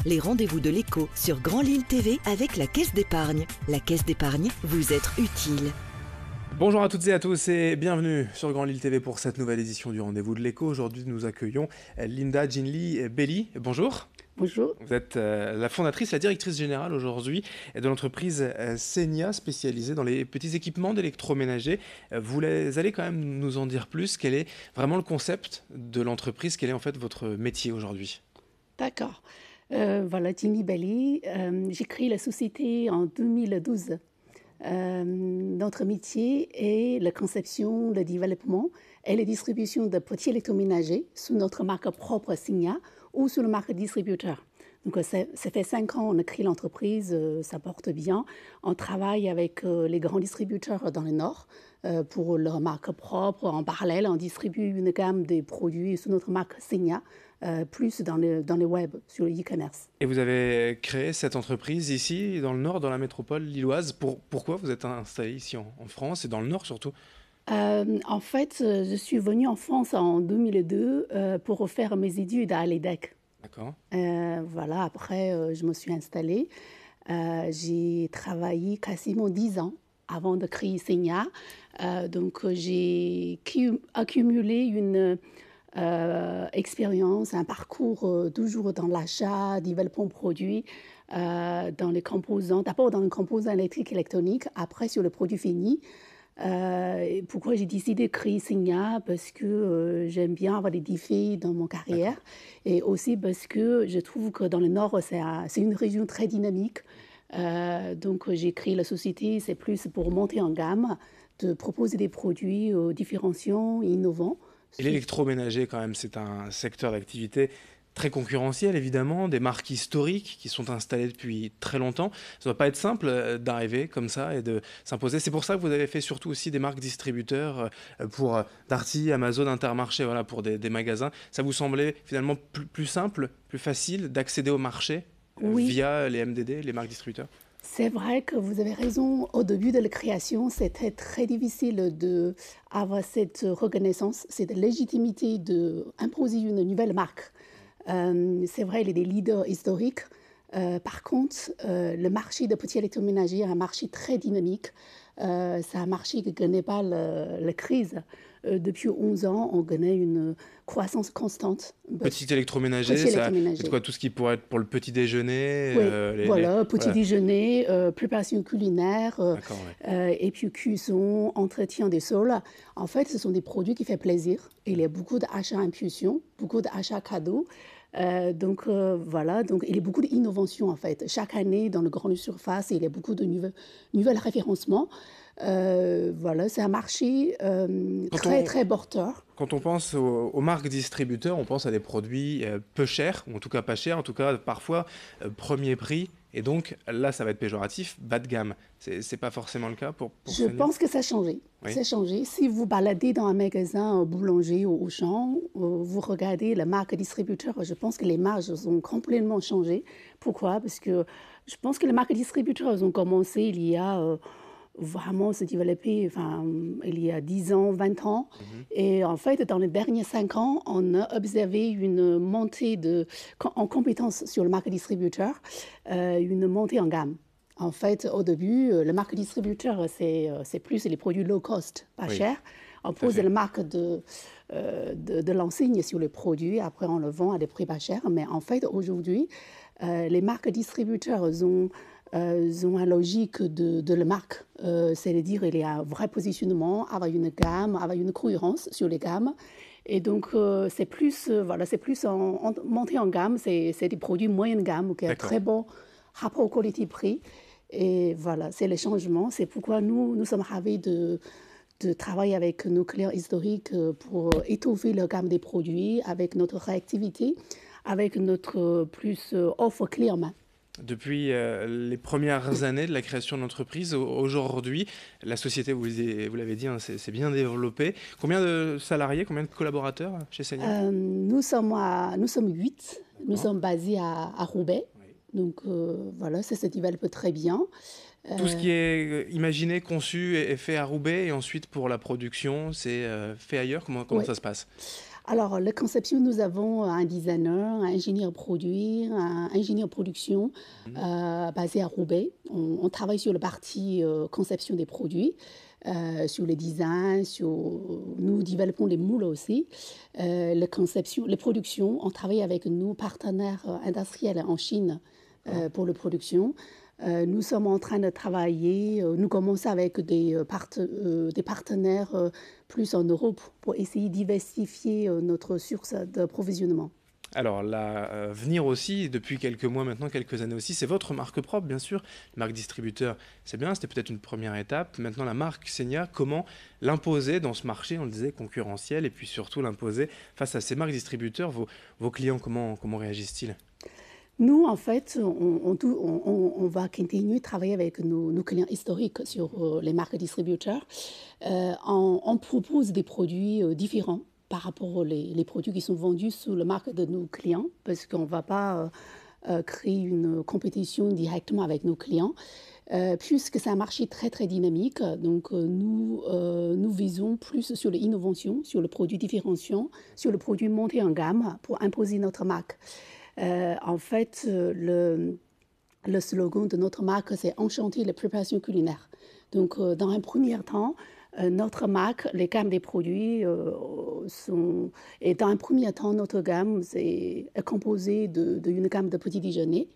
les rendez-vous de l'écho sur Grand Lille TV avec la Caisse d'épargne. La Caisse d'épargne, vous être utile. Bonjour à toutes et à tous et bienvenue sur Grand Lille TV pour cette nouvelle édition du Rendez-vous de l'écho. Aujourd'hui, nous accueillons Linda Ginli Belli. Bonjour. Bonjour. Vous êtes la fondatrice, la directrice générale aujourd'hui de l'entreprise Senia, spécialisée dans les petits équipements d'électroménager. Vous allez quand même nous en dire plus. Quel est vraiment le concept de l'entreprise? Quel est en fait votre métier aujourd'hui? D'accord. Voilà, Ginli Belli. J'ai créé la société en 2012. Notre métier est la conception, le développement et la distribution de petits électroménagers sous notre marque propre Senia ou sous la marque distributeur. Donc, ça fait 5 ans qu'on a créé l'entreprise, ça porte bien. On travaille avec les grands distributeurs dans le Nord pour leur marque propre. En parallèle, on distribue une gamme de produits sous notre marque Senia, plus dans le web, sur le e-commerce. Et vous avez créé cette entreprise ici, dans le Nord, dans la métropole lilloise. Pourquoi vous êtes installé ici en France et dans le Nord surtout? En fait, je suis venue en France en 2002 pour refaire mes études à l'EDEC. D'accord. Voilà, après, je me suis installée. J'ai travaillé quasiment 10 ans avant de créer Senia. Donc, j'ai accumulé une expérience, un parcours toujours dans l'achat, développement produit, dans les composants, d'abord dans les composants électriques et électroniques, après sur le produit fini. Pourquoi j'ai décidé de créer Senia? Parce que j'aime bien avoir des défis dans mon carrière et aussi parce que je trouve que dans le Nord, c'est une région très dynamique. Donc j'ai créé la société, c'est plus pour monter en gamme, de proposer des produits différenciants et innovants. Et l'électroménager, quand même, c'est un secteur d'activité très concurrentiel, évidemment, des marques historiques qui sont installées depuis très longtemps. Ça ne doit pas être simple d'arriver comme ça et de s'imposer. C'est pour ça que vous avez fait surtout aussi des marques distributeurs pour Darty, Amazon, Intermarché, voilà, pour des magasins. Ça vous semblait finalement plus simple, plus facile d'accéder au marché via les MDD, les marques distributeurs? C'est vrai que vous avez raison. Au début de la création, c'était très difficile d'avoir cette reconnaissance, cette légitimité d'imposer une nouvelle marque. C'est vrai, il y a des leaders historiques. Par contre, le marché des petits électroménagers est un marché très dynamique. C'est un marché qui ne connaît pas la crise. Depuis 11 ans, on connaît une croissance constante. Petit électroménager, c'est quoi, tout ce qui pourrait être pour le petit déjeuner? Oui, petit déjeuner, préparation culinaire, ouais. et puis cuisson, entretien des sols. En fait, ce sont des produits qui font plaisir. Il y a beaucoup d'achats impulsion, beaucoup d'achats cadeaux. Donc voilà, donc il y a beaucoup d'innovations en fait. Chaque année, dans le grande surface, il y a beaucoup de nouvelles référencements. Voilà, c'est un marché très porteur. Quand on pense aux marques distributeurs, on pense à des produits peu chers, ou en tout cas pas chers, en tout cas parfois premier prix. Et donc là, ça va être péjoratif, bas de gamme. C'est pas forcément le cas pour Je pense que ça a changé. Oui. Ça a changé. Si vous baladez dans un magasin boulanger ou Auchan, vous regardez la marque distributeur, je pense que les marges ont complètement changé. Pourquoi? Parce que je pense que les marques distributeurs ont commencé il y a vraiment se développer, il y a 10 ans, 20 ans. Et en fait, dans les derniers 5 ans, on a observé une montée en compétences sur le marque distributeur, une montée en gamme. En fait, au début, le marque distributeur, c'est plus les produits low cost, pas chers. On pose la marque de l'enseigne sur le produit, après on le vend à des prix pas chers. Mais en fait, aujourd'hui, les marques distributeurs ont une logique de la marque, c'est-à-dire il y a un vrai positionnement, avec une gamme, avec une cohérence sur les gammes. Et donc, c'est plus en montée en gamme, c'est des produits moyenne gamme, qui ont un très bon rapport qualité-prix. Et voilà, c'est le changement. C'est pourquoi nous sommes ravis de travailler avec nos clients historiques pour étoffer la gamme des produits avec notre réactivité, avec notre plus offre clé en main. Depuis les premières années de la création de l'entreprise, aujourd'hui, la société, vous l'avez dit, hein, c'est bien développé. Combien de salariés, combien de collaborateurs chez Senia? Nous sommes 8. Nous sommes basés à Roubaix. Donc voilà, ça se développe très bien. Tout ce qui est imaginé, conçu est fait à Roubaix et ensuite pour la production, c'est fait ailleurs. Comment ça se passe? Alors, la conception, nous avons un designer, un ingénieur produit, un ingénieur production basé à Roubaix. On travaille sur la partie conception des produits, sur le design, nous développons les moules aussi. La conception, les productions, on travaille avec nos partenaires industriels en Chine pour la production. Nous sommes en train de travailler, nous commençons avec des partenaires plus en Europe pour essayer de diversifier notre source d'approvisionnement. Alors, l'avenir aussi, depuis quelques mois maintenant, quelques années aussi, c'est votre marque propre, bien sûr. La marque distributeur, c'est bien, c'était peut-être une première étape. Maintenant, la marque Senia, comment l'imposer dans ce marché, on le disait, concurrentiel, et puis surtout l'imposer face à ces marques distributeurs. Vos clients, comment réagissent-ils ? Nous, en fait, on va continuer de travailler avec nos clients historiques sur les marques distributeurs. On propose des produits différents par rapport aux produits qui sont vendus sous la marque de nos clients, parce qu'on ne va pas créer une compétition directement avec nos clients, puisque c'est un marché très, très dynamique. Donc, nous visons plus sur l'innovation, sur le produit différenciant, sur le produit monté en gamme pour imposer notre marque. En fait, le slogan de notre marque, c'est « Enchanter la préparation culinaire ». Donc, dans un premier temps, notre marque, les gammes des produits et dans un premier temps, notre gamme est composée d'une gamme de petits déjeuners,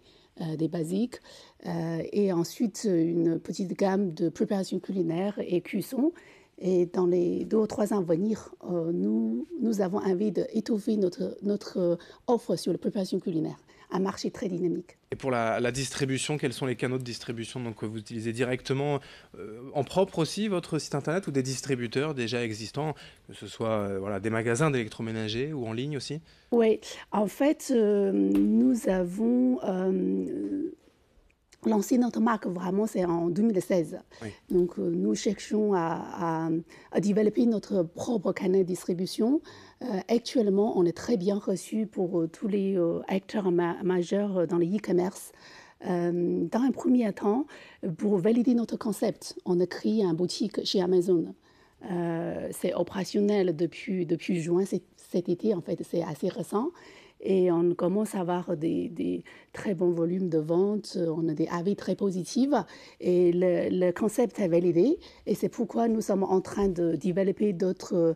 des basiques, et ensuite une petite gamme de préparation culinaire et cuisson. Et dans les 2 ou 3 ans à venir, nous avons envie d'étoffer notre offre sur la préparation culinaire, un marché très dynamique. Et pour la distribution, quels sont les canaux de distribution donc, que vous utilisez directement en propre aussi, votre site internet, ou des distributeurs déjà existants, que ce soit des magasins d'électroménager ou en ligne aussi ? Oui, en fait, nous avons lancé notre marque, vraiment, c'est en 2016. Oui. Donc, nous cherchons à développer notre propre canal de distribution. Actuellement, on est très bien reçu pour tous les acteurs majeurs dans le e-commerce. Dans un premier temps, pour valider notre concept, on a créé une boutique chez Amazon. C'est opérationnel depuis juin cet été, en fait, c'est assez récent. Et on commence à avoir des très bons volumes de vente, on a des avis très positifs et le concept est validé. Et c'est pourquoi nous sommes en train de développer d'autres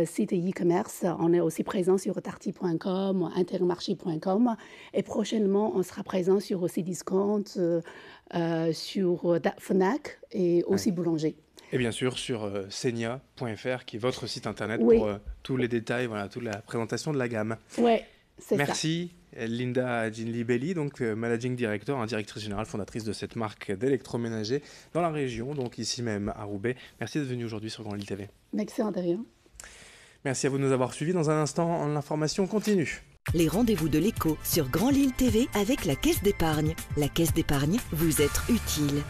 sites e-commerce. On est aussi présent sur Darty.com, Intermarché.com et prochainement on sera présent sur aussi Discount, sur Fnac et aussi Boulanger. Et bien sûr sur Senia.fr qui est votre site internet pour tous les détails, toute la présentation de la gamme. Oui. Merci Linda Ginli-Belli, donc Managing Director, directrice générale fondatrice de cette marque d'électroménager dans la région, donc ici même à Roubaix. Merci d'être venue aujourd'hui sur Grand Lille TV. Merci André. Merci à vous de nous avoir suivis. Dans un instant, l'information continue. Les rendez-vous de l'écho sur Grand Lille TV avec la Caisse d'épargne. La Caisse d'épargne, vous êtes utile.